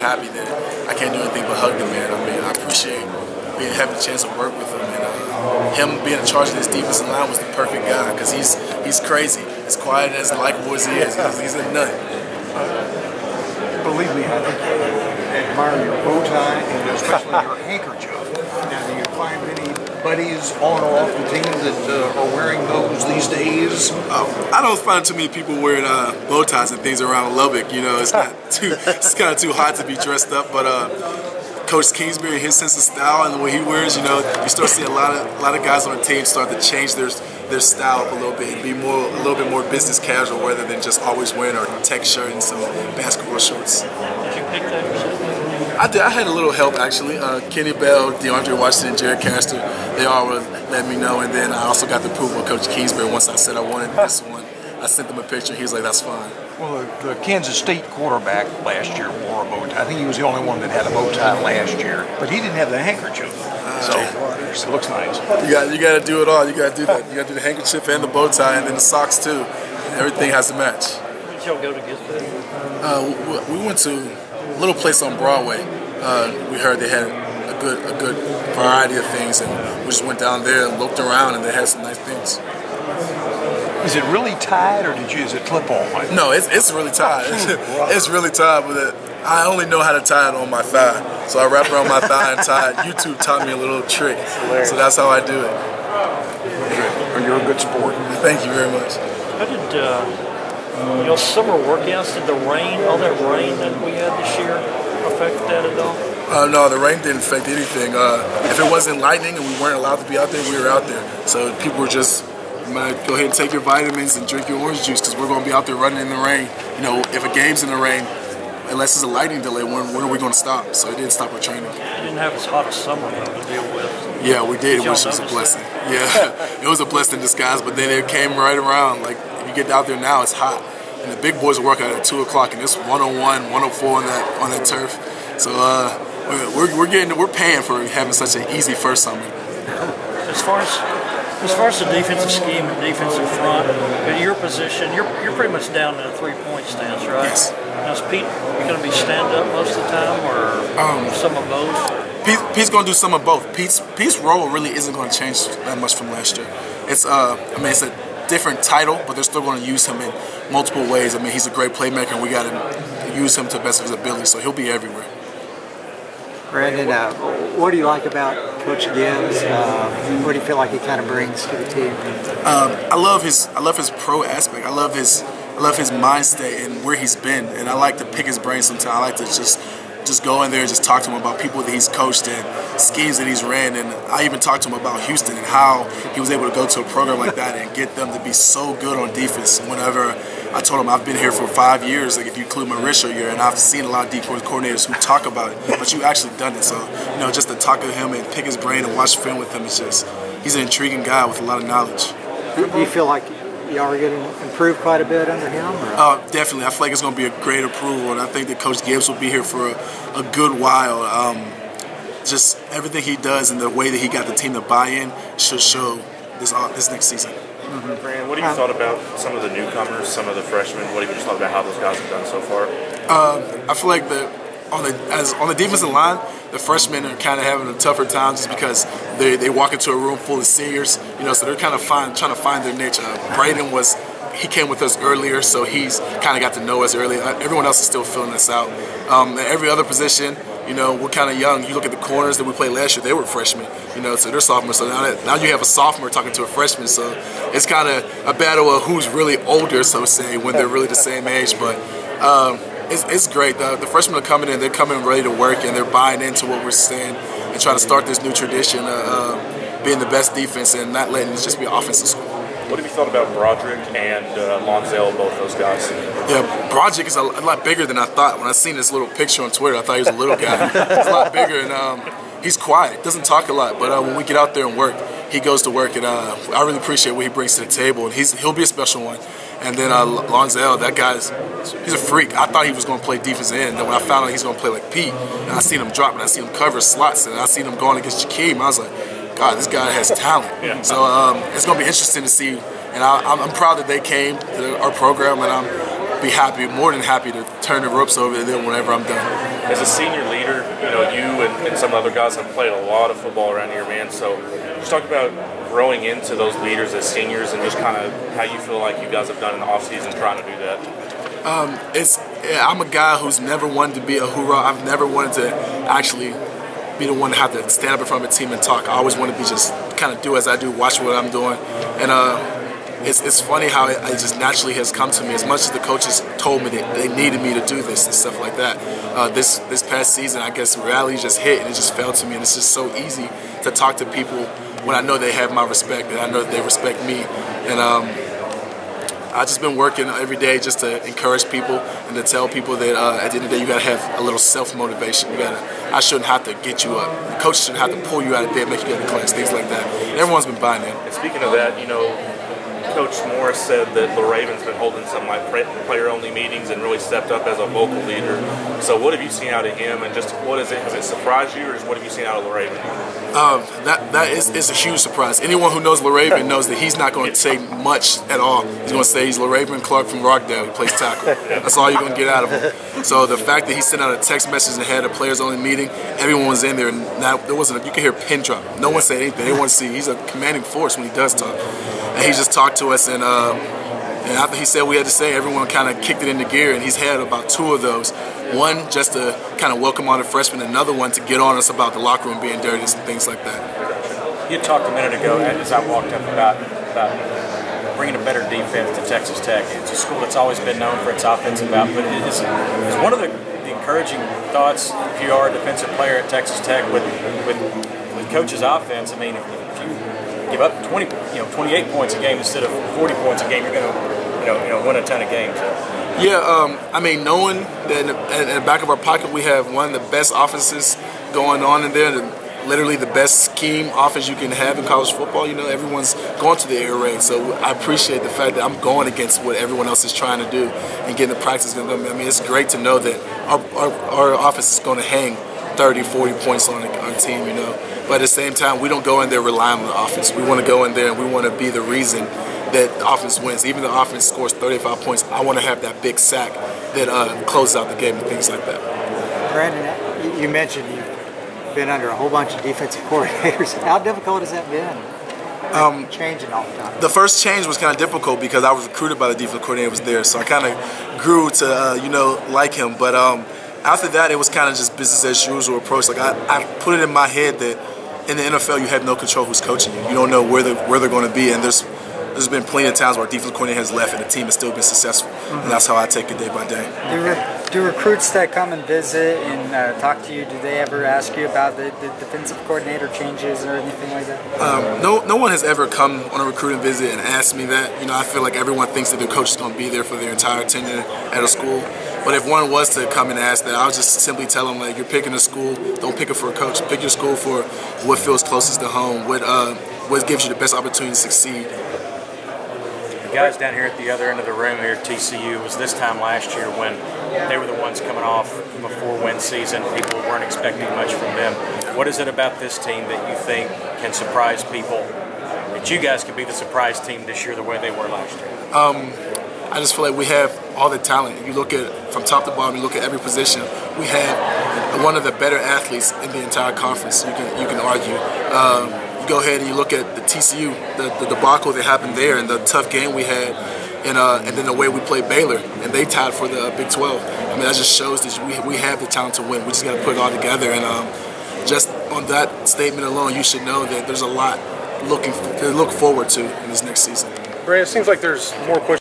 Happy that I can't do anything but hug the man. I mean, I appreciate having the chance to work with him, and him being in charge of this defensive line was the perfect guy because he's crazy, as quiet and as likable as he is. He's a nut. Believe me, I think I admire your bow tie and especially your handkerchief. Now, do you find many buddies on or off the team that are wearing those these days? I don't find too many people wearing bow ties and things around Lubbock. You know, it's kind of too hot to be dressed up. But Coach Kingsbury, his sense of style and the way he wears, you know, you start seeing a lot of guys on the team start to change their style up a little bit and be a little bit more business casual rather than just always wearing a tech shirt and some basketball shorts. Did you pick that yourself? I did. I had a little help actually. Kenny Bell, DeAndre Washington, Jared Castor, they all let me know, and then I also got the approval of Coach Kingsbury once I said I wanted this one. I sent them a picture. He was like, "That's fine." Well, the Kansas State quarterback last year wore a bow tie. I think he was the only one that had a bow tie last year, but he didn't have the handkerchief. So it looks nice. You got to do it all. You got to do that. You got to do the handkerchief and the bow tie, and then the socks too. Everything has to match. Where did y'all go to get that? We went to a little place on Broadway. We heard they had a good variety of things, and we just went down there and looked around, and they had some nice things. Is it really tied, or is it clip-on? No, it's really tied. It's really tied, but I only know how to tie it on my thigh. So I wrap around my thigh and tie it. YouTube taught me a little trick, so that's how I do it. You're a good sport. Thank you very much. How did your summer workouts, did the rain, all that rain that we had this year, affect that at all? No, the rain didn't affect anything. If it wasn't lightning and we weren't allowed to be out there, we were out there. So people were just, you might go ahead and take your vitamins and drink your orange juice because we're going to be out there running in the rain. You know, if a game's in the rain, unless it's a lightning delay, when are we going to stop? So it didn't stop our training. You didn't have as hot a summer though to deal with. Yeah, we did, which was a blessing. Yeah, it was a blessing in disguise, but then it came right around. Like, if you get out there now, it's hot. And the big boys work out at 2 o'clock, and it's 101, 104 on that turf. So we're paying for having such an easy first summer. As far as the defensive scheme and defensive front, at your position, you're pretty much down in a 3-point stance, right? Yes. Now, is Pete going to be stand up most of the time, or some of both? Pete's going to do some of both. Pete's role really isn't going to change that much from last year. It's it's a different title, but they're still going to use him in multiple ways. I mean, he's a great playmaker, and we got to use him to the best of his ability, so he'll be everywhere. Brandon, what do you like about Coach Gibbs? What do you feel like he kind of brings to the team? I love his pro aspect. I love his mind state and where he's been, and I like to pick his brain sometimes. I like to just go in there and just talk to him about people that he's coached and schemes that he's ran. And I even talked to him about Houston and how he was able to go to a program like that and get them to be so good on defense. Whenever I told him I've been here for 5 years, like if you include my Risho year, and I've seen a lot of defense coordinators who talk about it, but you actually done it. So, you know, just to talk to him and pick his brain and watch film with him, he's an intriguing guy with a lot of knowledge. Do you feel like y'all are getting improved quite a bit under him? Definitely. I feel like it's going to be a great approval, and I think that Coach Gibbs will be here for a good while. Just everything he does and the way that he got the team to buy in should show this next season. Brandon, what have you thought about some of the newcomers, some of the freshmen? What have you just thought about how those guys have done so far? I feel like on the defensive line, the freshmen are kind of having a tougher time just because they walk into a room full of seniors, you know, so they're kind of trying to find their niche. Branden he came with us earlier, so he's kind of got to know us early. Everyone else is still filling us out. Every other position, you know, we're kind of young. You look at the corners that we played last year; they were freshmen, you know, so they're sophomores. So now you have a sophomore talking to a freshman, so it's kind of a battle of who's really older, so to say, when they're really the same age. But it's great. The freshmen are coming in; they're coming ready to work, and they're buying into what we're saying and trying to start this new tradition of being the best defense and not letting it just be offensive school. What have you thought about Broderick and Lonzel, both those guys? Yeah, Broderick is a lot bigger than I thought. When I seen this little picture on Twitter, I thought he was a little guy. He's a lot bigger, and he's quiet, doesn't talk a lot. But when we get out there and work, he goes to work, and I really appreciate what he brings to the table. And he'll be a special one. And then Lonzel, that guy's he's a freak. I thought he was going to play defensive end. Then when I found out he's going to play like Pete, and I seen him drop, and I seen him cover slots, and I seen him going against Jakeem, I was like, God, this guy has talent. Yeah. So it's going to be interesting to see. And I'm proud that they came to our program, and be happy, more than happy to turn the ropes over to them whenever I'm done. As a senior leader, you know, you and some other guys have played a lot of football around here, man. So just talk about growing into those leaders as seniors and just kind of how you feel like you guys have done in the offseason trying to do that. I'm a guy who's never wanted to be a hoorah. I've never wanted to actually be the one to have to stand up in front of a team and talk. I always want to be just kind of do as I do, watch what I'm doing. And it's funny how it just naturally has come to me. As much as the coaches told me that they needed me to do this and stuff like that, this past season, I guess reality just hit and it just fell to me. And it's just so easy to talk to people when I know they have my respect and I know that they respect me. And I've just been working every day just to encourage people and to tell people that at the end of the day, you gotta have a little self-motivation. I shouldn't have to get you up. The coach shouldn't have to pull you out of bed, make you go to class, things like that. And everyone's been buying in. And speaking of that, you know, Coach Morris said that the Ravens been holding some like player-only meetings and really stepped up as a vocal leader. So what have you seen out of him, and just what is it? Has it surprised you, or what have you seen out of the Ravens? That is a huge surprise. Anyone who knows LaRaven knows that he's not going to say much at all. He's going to say he's LaRaven Clark from Rockdale. He plays tackle. That's all you're going to get out of him. So the fact that he sent out a text message and had a players-only meeting, everyone was in there, and now there wasn't. You could hear a pin drop. No one said anything. They want to see. He's a commanding force when he does talk. And he just talked to us, and after he said what we had to say, everyone kind of kicked it into gear, and he's had about 2 of those. One just to kind of welcome all the freshmen, another one to get on us about the locker room being dirty and things like that. You talked a minute ago as I walked up about bringing a better defense to Texas Tech. It's a school that's always been known for its offensive output. It's one of the encouraging thoughts if you are a defensive player at Texas Tech with Coach's offense. I mean, if you give up 28 points a game instead of 40 points a game, you're going to win a ton of games. Yeah, I mean, knowing that in the back of our pocket we have one of the best offenses going on in there, literally the best scheme offense you can have in college football. You know, everyone's going to the air raid, so I appreciate the fact that I'm going against what everyone else is trying to do and getting the practice going. I mean, it's great to know that our offense is going to hang 30, 40 points on our team, you know. But at the same time, we don't go in there relying on the offense. We want to go in there and we want to be the reason that the offense wins. Even if the offense scores 35 points, I want to have that big sack that closes out the game and things like that. Branden, you mentioned you've been under a whole bunch of defensive coordinators. How difficult has that been? Changing all the time. The first change was kind of difficult because I was recruited by the defensive coordinator was there, so I kind of grew to like him. But after that, it was kind of just business as usual approach. Like I put it in my head that in the NFL, you have no control who's coaching you. You don't know where they're going to be, and there's been plenty of times where a defensive coordinator has left and the team has still been successful, and that's how I take it day by day. Do recruits that come and visit and talk to you, do they ever ask you about the defensive coordinator changes or anything like that? No one has ever come on a recruiting visit and asked me that. You know, I feel like everyone thinks that their coach is going to be there for their entire tenure at a school. But if one was to come and ask that, I would just simply tell them, like, you're picking a school, don't pick it for a coach. Pick your school for what feels closest to home, what gives you the best opportunity to succeed. The guys down here at the other end of the room here at TCU, it was this time last year when they were the ones coming off from a 4-win season. People weren't expecting much from them. What is it about this team that you think can surprise people, that you guys could be the surprise team this year the way they were last year? I just feel like we have all the talent. You look at from top to bottom, you look at every position. We have one of the better athletes in the entire conference. You can argue. You go ahead and you look at the TCU, the debacle that happened there, and the tough game we had, and then the way we played Baylor, and they tied for the Big 12. I mean, that just shows that we have the talent to win. We just got to put it all together. And just on that statement alone, you should know that there's a lot to look forward to in this next season. Ray, it seems like there's more push